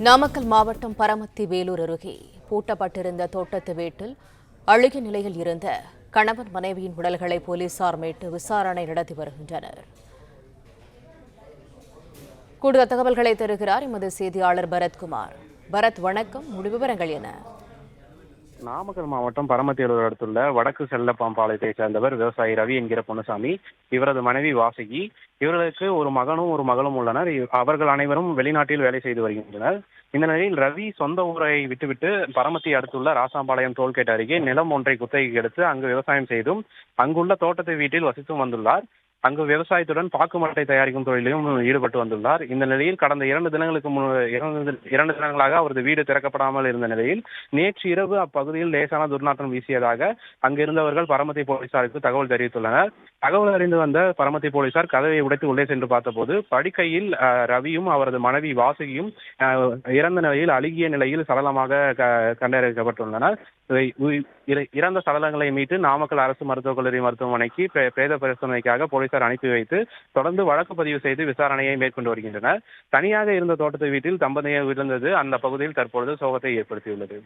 நாமக்கல் மாவட்டம் பரமத்தி வேலூர் அருகே பூட்டப்பட்டிருந்த தோட்டத்து வீட்டில் அழுகிய நிலையில் இருந்த கணவன் மனைவியின் உடல்களை போலீசார் மீட்டு விசாரணை நடத்தி வருகின்றனர். கூடுதல் தகவல்களை தருகிறார் எமது செய்தியாளர் பரத்குமார். பரத், வணக்கம். முழு விவரங்கள் என்ன? நாமக்கல் மாவட்டம் பரமத்திவேலூர் அடுத்துள்ள வடக்கு செல்லப்பாம்பாளையத்தை சேர்ந்தவர் விவசாயி ரவி என்கிற பொன்னுசாமி. இவரது மனைவி வாசுகி. இவர்களுக்கு ஒரு மகனும் ஒரு மகளும் உள்ளனர். அவர்கள் அனைவரும் வெளிநாட்டில் வேலை செய்து வருகின்றனர். இந்த நிலையில் ரவி சொந்த ஊரை விட்டுவிட்டு பரமத்தி அடுத்துள்ள ராசாம்பாளையம் டோல்கேட் அருகே நிலம் ஒன்றை குத்தகைக்கு எடுத்து அங்கு விவசாயம் செய்தும் அங்குள்ள தோட்டத்து வீட்டில் வசித்தும் வந்துள்ளார். அங்கு விவசாயத்துடன் பாக்கு மட்டை தயாரிக்கும் தொழிலையும் ஈடுபட்டு வந்துள்ளார். இந்த நிலையில் கடந்த 2 தினங்களாக அவரது வீடு திறக்கப்படாமல் இருந்த நிலையில் நேற்று இரவு அப்பகுதியில் லேசான துர்நாற்றம் வீசியதாக அங்கிருந்தவர்கள் பரமத்தி போலீசாருக்கு தகவல் தெரிவித்துள்ளனர். தகவல் அறிந்து வந்த பரமத்தி போலீசார் கதவை உடைத்து உள்ளே சென்று பார்த்தபோது படுக்கையில் ரவியும் அவரது மனைவி வாசுகியும் இறந்த நிலையில் அழுகிய நிலையில் சடலமாக கண்டறியப்பட்டுள்ளனர். இறந்த சடலங்களை மீட்டு நாமக்கல் அரசு மருத்துவக் கல்லூரி மருத்துவமனைக்கு பிரேத பரிசோதனைக்காக போலீசார் அனுப்பி வைத்து தொடர்ந்து வழக்கு பதிவு செய்து விசாரணையை மேற்கொண்டு வருகின்றனர். தனியாக இருந்த தோட்டத்து வீட்டில் தம்பதியர் விழுந்தது அந்த பகுதியில் தற்பொழுது சோகத்தை ஏற்படுத்தியுள்ளது.